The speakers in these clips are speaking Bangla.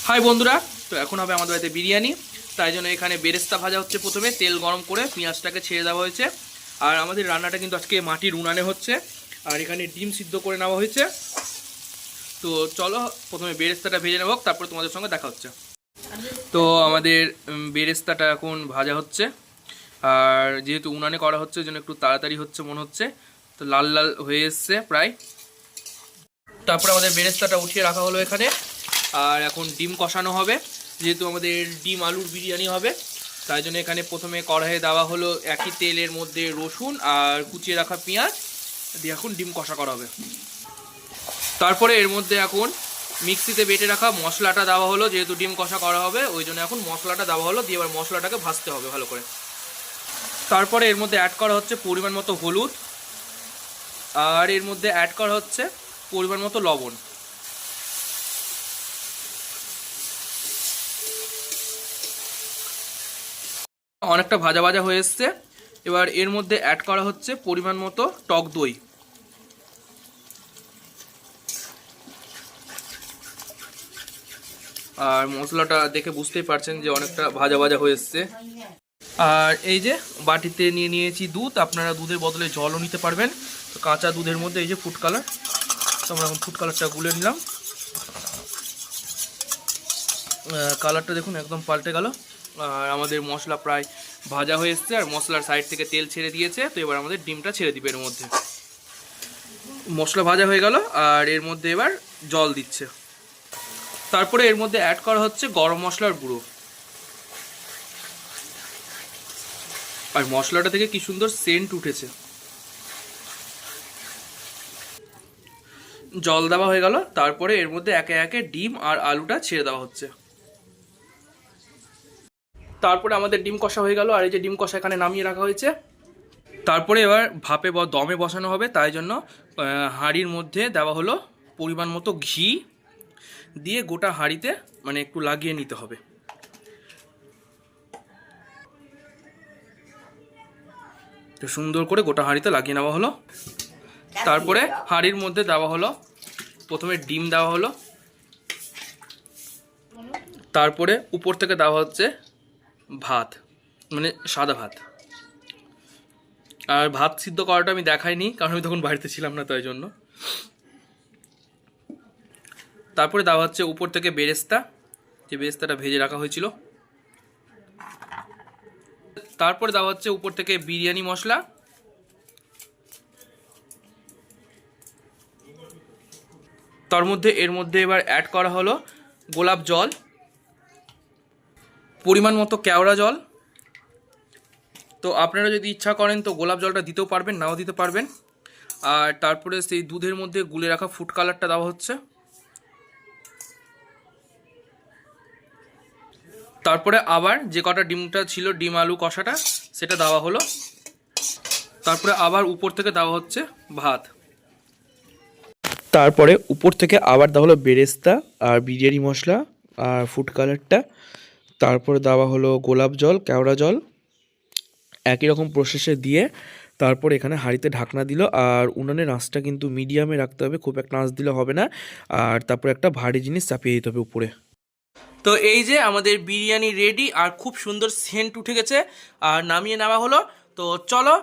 হাই বন্ধুরা, তো এখন হবে আমাদের বাড়িতে বিরিয়ানি। তাই জন্য এখানে বেরেস্তা ভাজা হচ্ছে। প্রথমে তেল গরম করে পেঁয়াজটাকে ছেড়ে দেওয়া হয়েছে। আর আমাদের রান্নাটা কিন্তু আজকে মাটির উনানে হচ্ছে। আর এখানে ডিম সিদ্ধ করে নেওয়া হয়েছে। তো চলো প্রথমে বেরেস্তাটা ভেজে নেব, তারপরে তোমাদের সঙ্গে দেখা হচ্ছে। তো আমাদের বেরেস্তাটা এখন ভাজা হচ্ছে। আর যেহেতু উনানে করা হচ্ছে ওই জন্য একটু তাড়াতাড়ি হচ্ছে মনে হচ্ছে। তো লাল লাল হয়ে এসছে প্রায়। তারপরে আমাদের বেরেস্তাটা উঠিয়ে রাখা হলো এখানে। আর এখন ডিম কষানো হবে। যেহেতু আমাদের ডিম আলুর বিরিয়ানি হবে, তাই জন্য এখানে প্রথমে কড়াইয়ে দেওয়া হলো একই তেলের মধ্যে রসুন আর কুচিয়ে রাখা পেঁয়াজ দিয়ে এখন ডিম কষা করা হবে। তারপরে এর মধ্যে এখন মিক্সিতে বেটে রাখা মশলাটা দেওয়া হলো। যেহেতু ডিম কষা করা হবে ওই জন্য এখন মশলাটা দেওয়া হলো, দিয়ে এবার মশলাটাকে ভাজতে হবে ভালো করে। তারপরে এর মধ্যে অ্যাড করা হচ্ছে পরিমাণ মতো হলুদ, আর এর মধ্যে অ্যাড করা হচ্ছে পরিমাণ মতো লবণ। অনেকটা ভাজা ভাজা হয়ে এসছে। এবার এর মধ্যে অ্যাড করা হচ্ছে পরিমাণ মতো টক দই। আর মশলাটা দেখে বুঝতেই পারছেন যে অনেকটা ভাজা ভাজা হয়ে এসছে। আর এই যে বাটিতে নিয়ে নিয়েছি দুধ। আপনারা দুধের বদলে জলও নিতে পারবেন। তো কাঁচা দুধের মধ্যে এই যে ফুড কালার, তো আমরা এখন ফুড কালারটা গুলে নিলাম। কালারটা দেখুন একদম পাল্টে গেল। আর আমাদের মশলা প্রায় ভাজা হয়ে এসছে, আর মশলার সাইড থেকে তেল ছেড়ে দিয়েছে। তো এবার আমাদের ডিমটা ছেড়ে দিবে এর মধ্যে। মশলা ভাজা হয়ে গেল আর এর মধ্যে এবার জল দিচ্ছে। তারপরে এর মধ্যে অ্যাড করা হচ্ছে গরম মশলার গুঁড়ো। আর মশলাটা থেকে কি সুন্দর সেন্ট উঠেছে। জল দেওয়া হয়ে গেল। তারপরে এর মধ্যে একে একে ডিম আর আলুটা ছেড়ে দেওয়া হচ্ছে। তারপরে আমাদের ডিম কষা হয়ে গেল। আর এই যে ডিম কষা এখানে নামিয়ে রাখা হয়েছে। তারপরে এবার ভাপে বা দমে বসানো হবে, তাই জন্য হাঁড়ির মধ্যে দেওয়া হলো পরিমাণ মতো ঘি, দিয়ে গোটা হাঁড়িতে মানে একটু লাগিয়ে নিতে হবে। তো সুন্দর করে গোটা হাঁড়িতে লাগিয়ে নেওয়া হলো। তারপরে হাঁড়ির মধ্যে দেওয়া হলো প্রথমে ডিম দেওয়া হলো। তারপরে উপর থেকে দেওয়া হচ্ছে ভাত, মানে সাদা ভাত। আর ভাত সিদ্ধ করাটা আমি দেখাইনি, কারণ আমি তখন বাড়িতে ছিলাম না, তাই জন্য। তারপরে দেওয়া হচ্ছে উপর থেকে বেরেস্তা, যে বেরেস্তাটা ভেজে রাখা হয়েছিল। তারপরে দেওয়া হচ্ছে উপর থেকে বিরিয়ানি মশলা। তার মধ্যে এর মধ্যে এবার অ্যাড করা হলো গোলাপ জল, পরিমাণ মতো কেওড়া জল। তো আপনারা যদি ইচ্ছা করেন তো গোলাপ জলটা দিতেও পারবেন, নাও দিতে পারবেন। আর তারপরে সেই দুধের মধ্যে গুলে রাখা ফুড কালারটা দেওয়া হচ্ছে। তারপরে আবার যে কটা ডিমটা ছিল, ডিম আলু কষাটা, সেটা দেওয়া হলো। তারপরে আবার উপর থেকে দেওয়া হচ্ছে ভাত। তারপরে উপর থেকে আবার দেওয়া হলো বেরেস্তা আর বিরিয়ানি মশলা আর ফুড কালারটা। তারপরে দেওয়া হলো গোলাপ জল, কেওড়া জল, একই রকম প্রসেসে দিয়ে তারপর এখানে হাঁড়িতে ঢাকনা দিল। আর উনানের আঁচটা কিন্তু মিডিয়ামে রাখতে হবে, খুব একটা আঁচ দিলে হবে না। আর তারপরে একটা ভারী জিনিস চাপিয়ে দিতে হবে উপরে। তো এই যে আমাদের বিরিয়ানি রেডি, আর খুব সুন্দর সেন্ট উঠে গেছে। আর নামিয়ে নেওয়া হলো। তো চলো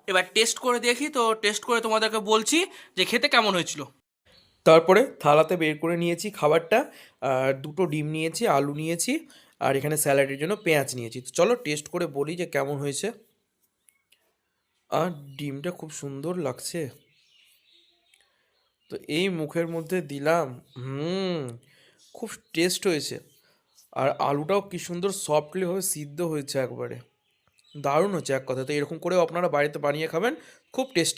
এবার টেস্ট করে দেখি। তো টেস্ট করে তোমাদেরকে বলছি যে খেতে কেমন হয়েছিল। তারপরে থালাতে বের করে নিয়েছি খাবারটা। আর দুটো ডিম নিয়েছি, আলু নিয়েছি, আর এখানে স্যালাডের জন্য পেঁয়াজ নিয়েছি। তো চলো টেস্ট করে বলি যে কেমন হয়েছে। আর ডিমটা খুব সুন্দর লাগছে। তো এই মুখের মধ্যে দিলাম, খুব টেস্ট হয়েছে। আর আলুটাও কি সুন্দর সফটলি হয়ে সিদ্ধ হয়েছে একবারে। দারুণ হচ্ছে এক কথা। তো এরকম করেও আপনারা বাড়িতে বানিয়ে খাবেন, খুব টেস্টি।